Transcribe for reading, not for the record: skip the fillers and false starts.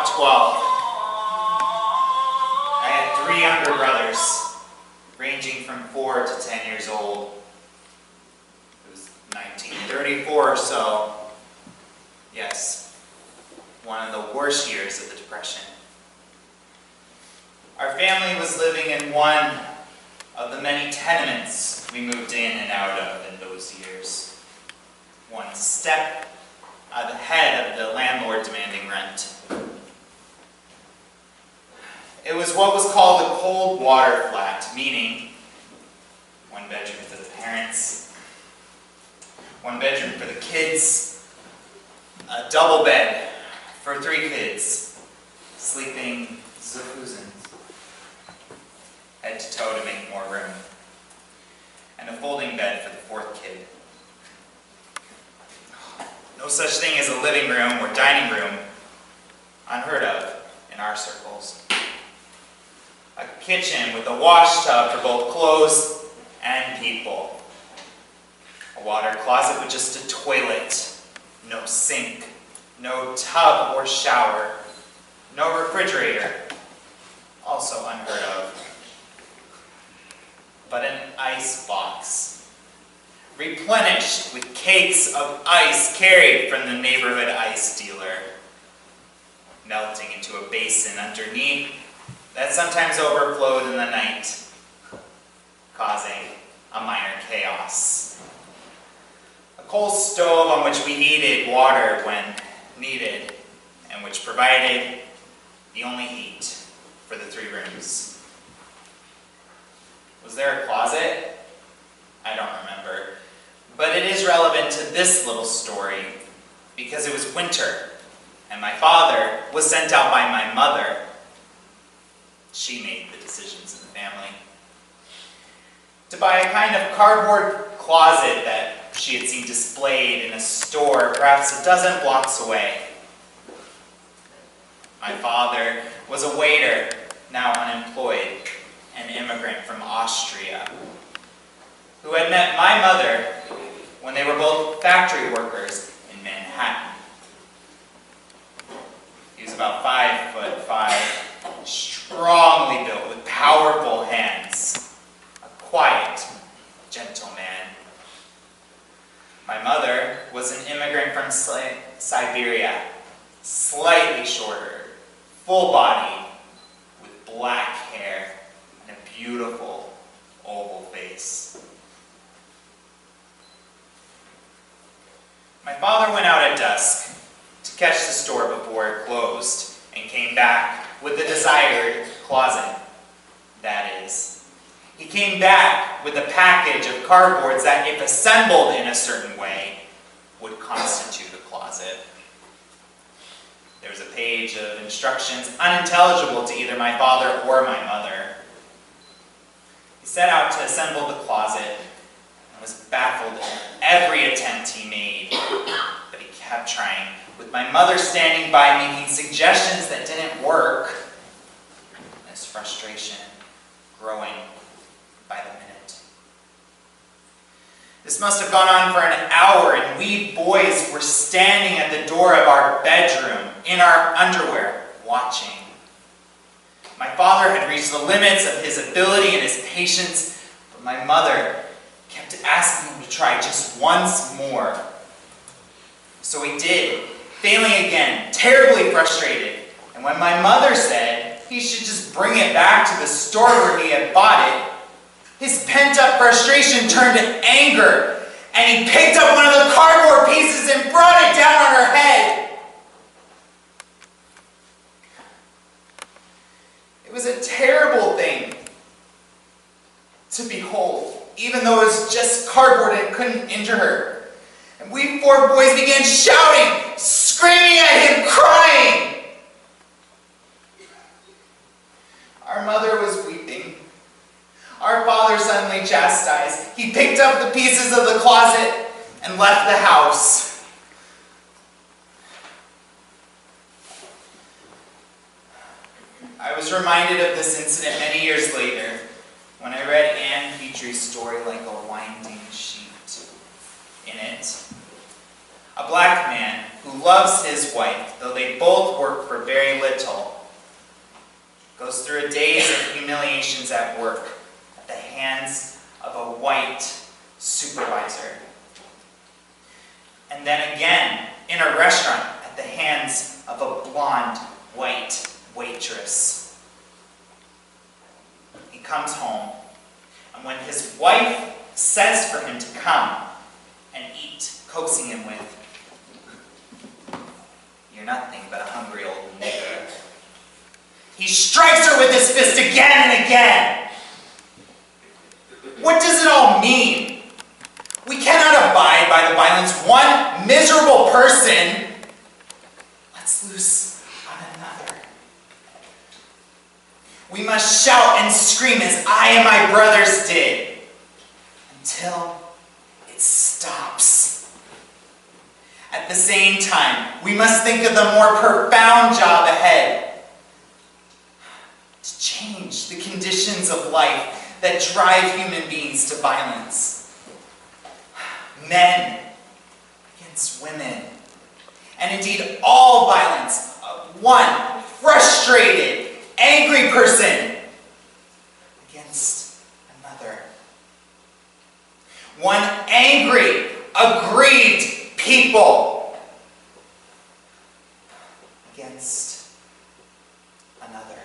about 12. I had 3 younger brothers, ranging from 4 to 10 years old. It was 1934 or so. Yes, one of the worst years of the Depression. Our family was living in one of the many tenements we moved in and out of in those years. One step ahead of the landlord demanding rent. It was what was called a cold water flat, meaning 1 bedroom for the parents, 1 bedroom for the kids, a double bed for 3 kids, sleeping zafoozins, head to toe to make more room, and a folding bed for the 4th kid. No such thing as a living room or dining room, unheard of in our circles. A kitchen with a wash tub for both clothes and people. A water closet with just a toilet, no sink, no tub or shower, no refrigerator, also unheard of. But an ice box, replenished with cakes of ice carried from the neighborhood ice dealer, melting into a basin underneath that sometimes overflowed in the night, causing a minor chaos. A coal stove on which we heated water when needed, and which provided the only heat for the 3 rooms. Was there a closet? I don't remember. But it is relevant to this little story because it was winter and my father was sent out by my mother. She made the decisions in the family. To buy a kind of cardboard closet that she had seen displayed in a store perhaps a dozen blocks away. My father was a waiter, now unemployed, an immigrant from Austria, who had met my mother when they were both factory workers in Manhattan. He was about 5'5", strongly built with powerful hands, a quiet, gentle man. My mother was an immigrant from Siberia, slightly shorter, full-bodied, with black hair and a beautiful oval face. My father went out at dusk to catch the store before it closed and came back with the desired closet, that is. He came back with a package of cardboards that, if assembled in a certain way, would constitute a closet. There was a page of instructions unintelligible to either my father or my mother. He set out to assemble the closet and was baffled in every attempt he made, but he kept trying, with my mother standing by making suggestions that didn't work, and his frustration growing by the minute. This must have gone on for an hour, and we boys were standing at the door of our bedroom in our underwear, watching. My father had reached the limits of his ability and his patience, but my mother kept asking him to try just once more. So he did, failing again, terribly frustrated. And when my mother said he should just bring it back to the store where he had bought it, his pent-up frustration turned to anger, and he picked up one of the cardboard pieces and brought it down on her head. It was a terrible thing to behold, even though it was just cardboard and it couldn't injure her. And we 4 boys began shouting, screaming at him, crying. Our mother was weeping. Our father suddenly chastised. He picked up the pieces of the closet and left the house. I was reminded of this incident many years later when I read Anne Petry's story Like a Winding Sheet. In it, a black man who who loves his wife, though they both work for very little, goes through a days of humiliations at work at the hands of a white supervisor. And then again, in a restaurant, at the hands of a blonde, white waitress. He comes home, and when his wife says for him to come and eat, coaxing him with, "You're nothing but a hungry old nigger," he strikes her with his fist again and again. What does it all mean? We cannot abide by the violence one miserable person lets loose on another. We must shout and scream as I and my brothers did until it stops. At the same time, we must think of the more profound job ahead to change the conditions of life that drive human beings to violence. Men against women, and indeed all violence of one frustrated, angry person against another. One angry, aggrieved people against another.